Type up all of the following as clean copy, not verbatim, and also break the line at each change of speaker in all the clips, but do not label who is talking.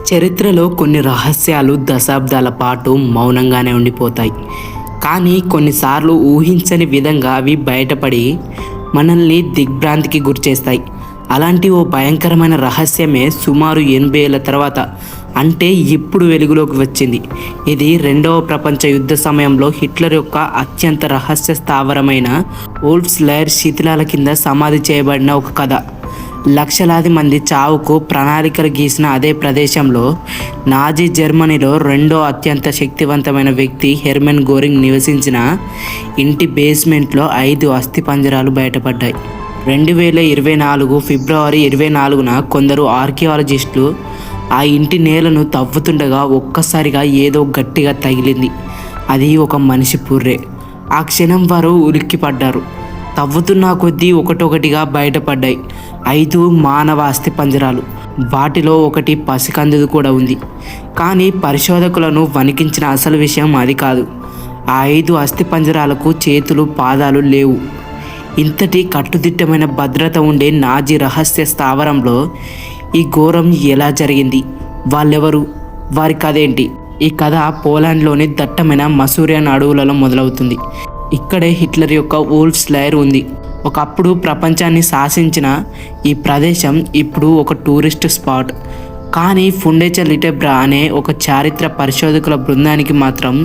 చరిత్రలో కొన్ని రహస్యాలు దశాబ్దాల పాటు మౌనంగానే ఉండిపోతాయి. కానీ కొన్నిసార్లు ఊహించని విధంగా అవి బయటపడి మనల్ని దిగ్భ్రాంతికి గురిచేస్తాయి. అలాంటి ఓ భయంకరమైన రహస్యమే సుమారు 80 ఏళ్ల తర్వాత అంటే ఇప్పుడు వెలుగులోకి వచ్చింది. ఇది రెండవ ప్రపంచ యుద్ధ సమయంలో హిట్లర్ యొక్క అత్యంత రహస్య స్థావరమైన వోల్ఫ్స్ లైర్ శిథిలాల కింద సమాధి చేయబడిన ఒక కథ. లక్షలాది మంది చావుకు ప్రణాళికలు గీసిన అదే ప్రదేశంలో నాజీ జర్మనీలో రెండో అత్యంత శక్తివంతమైన వ్యక్తి హెర్మన్ గోరింగ్ నివసించిన ఇంటి బేస్మెంట్లో 5 అస్థిపంజరాలు బయటపడ్డాయి. 2024 ఫిబ్రవరి 24న కొందరు ఆర్కియాలజిస్టులు ఆ ఇంటి నేలను తవ్వుతుండగా ఒక్కసారిగా ఏదో గట్టిగా తగిలింది. అది ఒక మనిషి పుర్రె. ఆ క్షణం వారు ఉలిక్కిపడ్డారు. తవ్వుతున్న కొద్దీ ఒకటొకటిగా బయటపడ్డాయి 5 మానవ అస్థిపంజరాలు. వాటిలో ఒకటి పసికందుది కూడా ఉంది. కానీ పరిశోధకులను వణికించిన అసలు విషయం అది కాదు. ఆ 5 అస్థిపంజరాలకు చేతులు పాదాలు లేవు. ఇంతటి కట్టుదిట్టమైన భద్రత ఉండే నాజీ రహస్య స్థావరంలో ఈ ఘోరం ఎలా జరిగింది? వాళ్ళెవరు? వారి కథ ఏంటి? ఈ కథ పోలాండ్లోని దట్టమైన మసూరియన్ అడవులలో మొదలవుతుంది. ఇక్కడే హిట్లర్ యొక్క వోల్ఫ్స్ లైర్ ఉంది. ఒకప్పుడు ప్రపంచాన్ని శాసించిన ఈ ప్రదేశం ఇప్పుడు ఒక టూరిస్ట్ స్పాట్. కానీ ఫుండేచ లిటెబ్రా అనే ఒక చారిత్ర పరిశోధకుల బృందానికి మాత్రం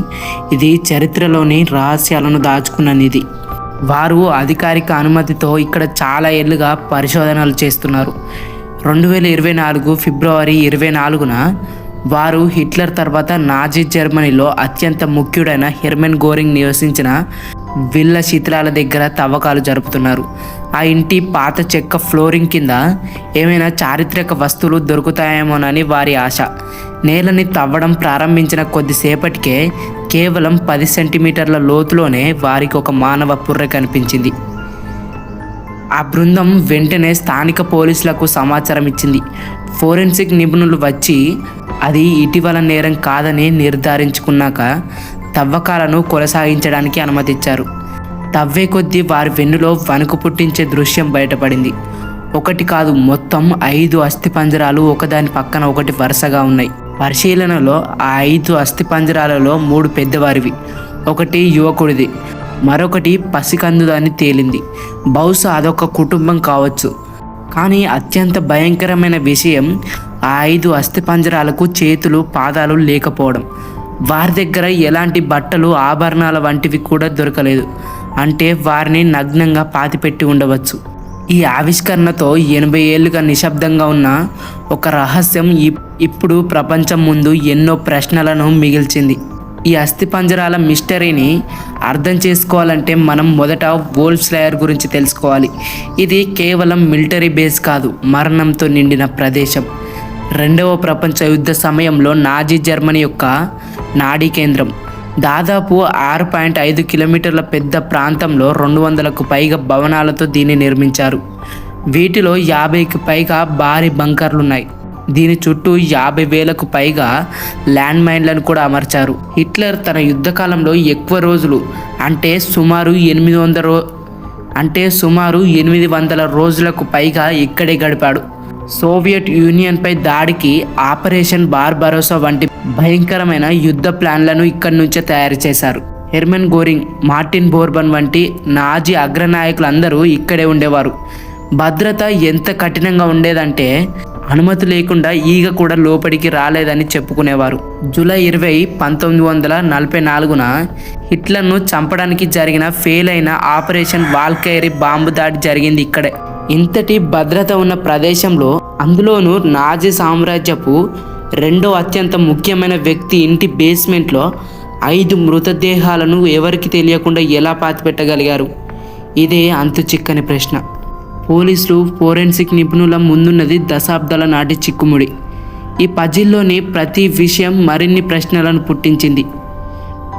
ఇది చరిత్రలోని రహస్యాలను దాచుకున్న నిధి. వారు అధికారిక అనుమతితో ఇక్కడ చాలా ఏళ్ళుగా పరిశోధనలు చేస్తున్నారు. 2024 ఫిబ్రవరి 24న వారు హిట్లర్ తర్వాత నాజీ జర్మనీలో అత్యంత ముఖ్యుడైన హెర్మన్ గోరింగ్ నివసించిన విల్ల శిథిలాల దగ్గర తవ్వకాలు జరుపుతున్నారు. ఆ ఇంటి పాత చెక్క ఫ్లోరింగ్ కింద ఏమైనా చారిత్రక వస్తువులు దొరుకుతాయేమోనని వారి ఆశ. నేలని తవ్వడం ప్రారంభించిన కొద్దిసేపటికే కేవలం 10 సెంటీమీటర్ల లోతులోనే వారికి ఒక మానవ పుర్రె కనిపించింది. ఆ బృందం వెంటనే స్థానిక పోలీసులకు సమాచారం ఇచ్చింది. ఫోరెన్సిక్ నిపుణులు వచ్చి అది ఇటీవల నేరం కాదని నిర్ధారించుకున్నాక తవ్వకాలను కొనసాగించడానికి అనుమతిచ్చారు. తవ్వే కొద్దీ వారి వెన్నులో వణుకు పుట్టించే దృశ్యం బయటపడింది. ఒకటి కాదు, మొత్తం 5 అస్థిపంజరాలు ఒకదాని పక్కన ఒకటి వరుసగా ఉన్నాయి. పరిశీలనలో ఆ 5 అస్థిపంజరాలలో 3 పెద్దవారివి, ఒకటి యువకుడిది, మరొకటి పసికందుదని తేలింది. బహుశా అదొక కుటుంబం కావచ్చు. కానీ అత్యంత భయంకరమైన విషయం ఆ 5 అస్థిపంజరాలకు చేతులు పాదాలు లేకపోవడం. వారి దగ్గర ఎలాంటి బట్టలు ఆభరణాల వంటివి కూడా దొరకలేదు. అంటే వారిని నగ్నంగా పాతిపెట్టి ఉండవచ్చు. ఈ ఆవిష్కరణతో 80 ఏళ్ళుగా నిశ్శబ్దంగా ఉన్న ఒక రహస్యం ఇప్పుడు ప్రపంచం ముందు ఎన్నో ప్రశ్నలను మిగిల్చింది. ఈ అస్థిపంజరాల మిస్టరీని అర్థం చేసుకోవాలంటే మనం మొదట వోల్ఫ్స్ లైర్ గురించి తెలుసుకోవాలి. ఇది కేవలం మిలిటరీ బేస్ కాదు, మరణంతో నిండిన ప్రదేశం. రెండవ ప్రపంచ యుద్ధ సమయంలో నాజీ జర్మనీ యొక్క నాడీ కేంద్రం. దాదాపు 6.5 కిలోమీటర్ల పెద్ద ప్రాంతంలో 200కు పైగా భవనాలతో దీన్ని నిర్మించారు. వీటిలో 50కి పైగా భారీ బంకర్లున్నాయి. దీని చుట్టూ 50,000కు పైగా ల్యాండ్ మైన్లను కూడా అమర్చారు. హిట్లర్ తన యుద్ధకాలంలో ఎక్కువ రోజులు అంటే సుమారు 800 రోజులకు పైగా ఇక్కడే గడిపాడు. సోవియట్ యూనియన్పై దాడికి ఆపరేషన్ బార్బరోసా వంటి భయంకరమైన యుద్ధ ప్లాన్లను ఇక్కడి నుంచే తయారు చేశారు. హెర్మన్ గోరింగ్, మార్టిన్ బోర్బన్ వంటి నాజీ అగ్రనాయకులందరూ ఇక్కడే ఉండేవారు. భద్రత ఎంత కఠినంగా ఉండేదంటే అనుమతి లేకుండా ఈగ కూడా లోపలికి రాలేదని చెప్పుకునేవారు. జూలై 20, 1944న హిట్లర్ను చంపడానికి జరిగిన ఫెయిల్ అయిన ఆపరేషన్ వాల్కైరీ బాంబు దాడి జరిగింది ఇక్కడే. ఇంతటి భద్రత ఉన్న ప్రదేశంలో, అందులోనూ నాజీ సామ్రాజ్యపు రెండో అత్యంత ముఖ్యమైన వ్యక్తి ఇంటి బేస్మెంట్లో 5 మృతదేహాలను ఎవరికి తెలియకుండా ఎలా పాతిపెట్టగలిగారు? ఇదే అంతు చిక్కని ప్రశ్న. పోలీసులు, ఫోరెన్సిక్ నిపుణుల ముందున్నది దశాబ్దాల నాటి చిక్కుముడి. ఈ పజిల్లోని ప్రతి విషయం మరిన్ని ప్రశ్నలను పుట్టించింది.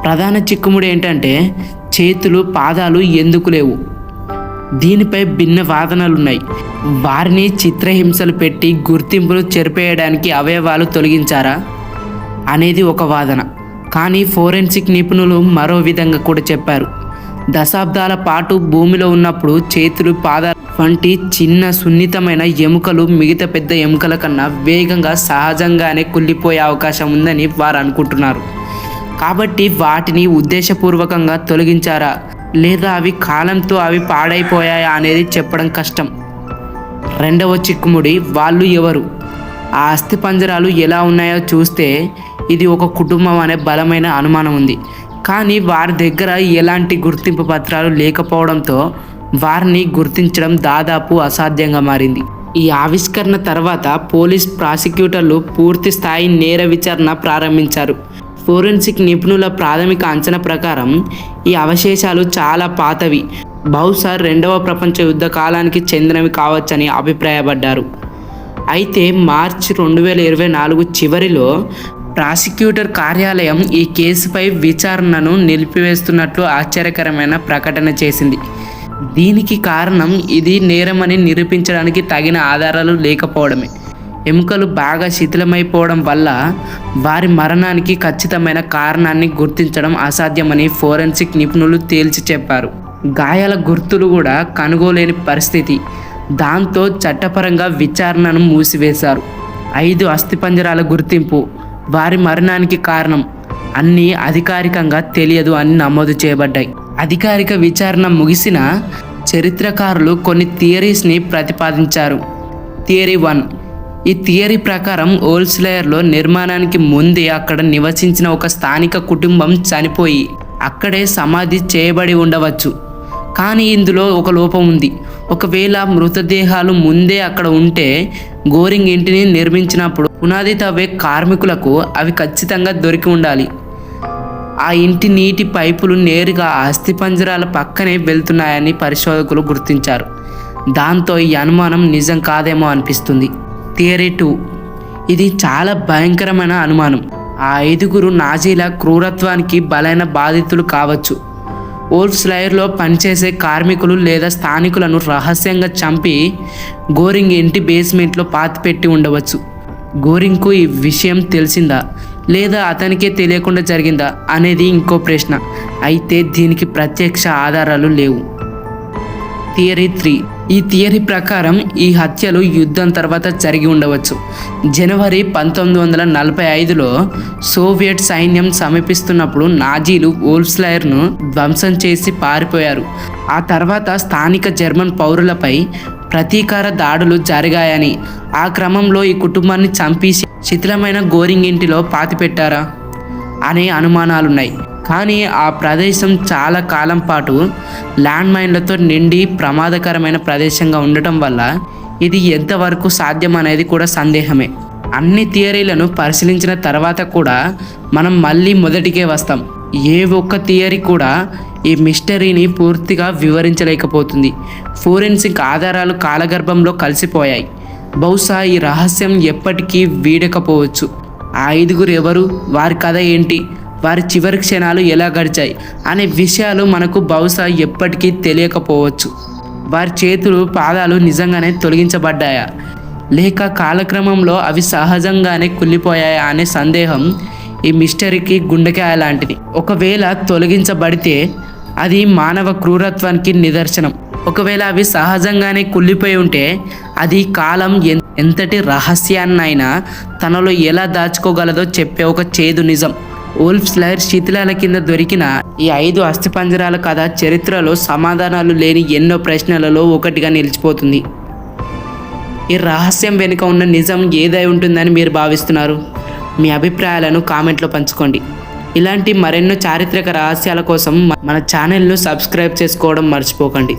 ప్రధాన చిక్కుముడి ఏంటంటే చేతులు పాదాలు ఎందుకు లేవు? దీనిపై భిన్న వాదనలున్నాయి. వారిని చిత్రహింసలు పెట్టి గుర్తింపును చెరిపేయడానికి అవయవాలు తొలగించారా అనేది ఒక వాదన. కానీ ఫోరెన్సిక్ నిపుణులు మరో విధంగా కూడా చెప్పారు. దశాబ్దాల పాటు భూమిలో ఉన్నప్పుడు చేతులు పాదాలు వంటి చిన్న సున్నితమైన ఎముకలు మిగతా పెద్ద ఎముకల కన్నా వేగంగా సహజంగానే కుళ్ళిపోయే అవకాశం ఉందని వారు అనుకుంటున్నారు. కాబట్టి వాటిని ఉద్దేశపూర్వకంగా తొలగించారా లేదా అవి కాలంతో అవి పాడైపోయాయా అనేది చెప్పడం కష్టం. రెండవ చిక్కుముడి, వాళ్ళు ఎవరు? ఆ అస్థిపంజరాలు ఎలా ఉన్నాయో చూస్తే ఇది ఒక కుటుంబం అనే బలమైన అనుమానం ఉంది. కానీ వారి దగ్గర ఎలాంటి గుర్తింపు పత్రాలు లేకపోవడంతో వారిని గుర్తించడం దాదాపు అసాధ్యంగా మారింది. ఈ ఆవిష్కరణ తర్వాత పోలీస్ ప్రాసిక్యూటర్లు పూర్తి స్థాయి నేర విచారణ ప్రారంభించారు. ఫోరెన్సిక్ నిపుణుల ప్రాథమిక అంచనా ప్రకారం ఈ అవశేషాలు చాలా పాతవి, బహుశా రెండవ ప్రపంచ యుద్ధ కాలానికి చెందినవి కావచ్చని అభిప్రాయపడ్డారు. అయితే మార్చి 2024 చివరిలో ప్రాసిక్యూటర్ కార్యాలయం ఈ కేసుపై విచారణను నిలిపివేస్తున్నట్లు ఆశ్చర్యకరమైన ప్రకటన చేసింది. దీనికి కారణం ఇది నేరమని నిరూపించడానికి తగిన ఆధారాలు లేకపోవడమే. ఎముకలు బాగా శిథిలమైపోవడం వల్ల వారి మరణానికి ఖచ్చితమైన కారణాన్ని గుర్తించడం అసాధ్యమని ఫోరెన్సిక్ నిపుణులు తేల్చి చెప్పారు. గాయాల గుర్తులు కూడా కనుగోలేని పరిస్థితి. దాంతో చట్టపరంగా విచారణను మూసివేశారు. 5 అస్థిపంజరాల గుర్తింపు, వారి మరణానికి కారణం అన్నీ అధికారికంగా తెలియదు అని నమోదు చేయబడ్డాయి. అధికారిక విచారణ ముగిసిన చరిత్రకారులు కొన్ని థియరీస్ని ప్రతిపాదించారు. థియరీ 1. ఈ థియరీ ప్రకారం ఓల్స్లేయర్లో నిర్మాణానికి ముందే అక్కడ నివసించిన ఒక స్థానిక కుటుంబం చనిపోయి అక్కడే సమాధి చేయబడి ఉండవచ్చు. కానీ ఇందులో ఒక లోపం ఉంది. ఒకవేళ మృతదేహాలు ముందే అక్కడ ఉంటే గోరింగ్ ఇంటిని నిర్మించినప్పుడు పునాది తవ్వే కార్మికులకు అవి ఖచ్చితంగా దొరికి ఉండాలి. ఆ ఇంటి నీటి పైపులు నేరుగా అస్థిపంజరాల పక్కనే వెళ్తున్నాయని పరిశోధకులు గుర్తించారు. దాంతో ఈ అనుమానం నిజం కాదేమో అనిపిస్తుంది. థియరీ 2. ఇది చాలా భయంకరమైన అనుమానం. ఆ 5 నాజీల క్రూరత్వానికి బలైన బాధితులు కావచ్చు. ఓల్స్లేయర్లో పనిచేసే కార్మికులు లేదా స్థానికులను రహస్యంగా చంపి గోరింగ్ ఇంటి బేస్మెంట్లో పాతిపెట్టి ఉండవచ్చు. గోరింగ్కు ఈ విషయం తెలిసిందా లేదా అతనికే తెలియకుండా జరిగిందా అనేది ఇంకో ప్రశ్న. అయితే దీనికి ప్రత్యక్ష ఆధారాలు లేవు. థియరీ 3. ఈ థియరీ ప్రకారం ఈ హత్యలు యుద్ధం తర్వాత జరిగి ఉండవచ్చు. జనవరి 1945లో సోవియట్ సైన్యం సమీపిస్తున్నప్పుడు నాజీలు ఓల్స్లేయర్ను ధ్వంసం చేసి పారిపోయారు. ఆ తర్వాత స్థానిక జర్మన్ పౌరులపై ప్రతీకార దాడులు జరిగాయని, ఆ క్రమంలో ఈ కుటుంబాన్ని చంపి శిథిలమైన గోరింగ్ ఇంటిలో పాతిపెట్టారా అనే అనుమానాలున్నాయి. కానీ ఆ ప్రదేశం చాలా కాలం పాటు ల్యాండ్ మైన్లతో నిండి ప్రమాదకరమైన ప్రదేశంగా ఉండటం వల్ల ఇది ఎంతవరకు సాధ్యం అనేది కూడా సందేహమే. అన్ని థియరీలను పరిశీలించిన తర్వాత కూడా మనం మళ్ళీ మొదటికే వస్తాం. ఏ ఒక్క థియరీ కూడా ఈ మిస్టరీని పూర్తిగా వివరించలేకపోతుంది. ఫోరెన్సిక్ ఆధారాలు కాలగర్భంలో కలిసిపోయాయి. బహుశా ఈ రహస్యం ఎప్పటికీ వీడకపోవచ్చు. ఆ 5 ఎవరు, వారి కథ ఏంటి, వారి చివరి క్షణాలు ఎలా గడిచాయి అనే విషయాలు మనకు బహుశా ఎప్పటికీ తెలియకపోవచ్చు. వారి చేతులు పాదాలు నిజంగానే తొలగించబడ్డాయా లేక కాలక్రమంలో అవి సహజంగానే కుళ్ళిపోయాయా అనే సందేహం ఈ మిస్టరీకి గుండెకాయ లాంటిది. ఒకవేళ తొలగించబడితే అది మానవ క్రూరత్వానికి నిదర్శనం. ఒకవేళ అవి సహజంగానే కుళ్ళిపోయి ఉంటే అది కాలం ఎంతటి రహస్యాన్నైనా తనలో ఎలా దాచుకోగలదో చెప్పే ఒక చేదు నిజం. ఓల్స్లేయర్ శిథిలాల కింద దొరికిన ఈ 5 అస్థిపంజరాల కథ చరిత్రలో సమాధానాలు లేని ఎన్నో ప్రశ్నలలో ఒకటిగా నిలిచిపోతుంది. ఈ రహస్యం వెనుక ఉన్న నిజం ఏదై ఉంటుందని మీరు భావిస్తున్నారు? మీ అభిప్రాయాలను కామెంట్లో పంచుకోండి. ఇలాంటి మరెన్నో చారిత్రక రహస్యాల కోసం మన ఛానల్ను సబ్స్క్రైబ్ చేసుకోవడం మర్చిపోకండి.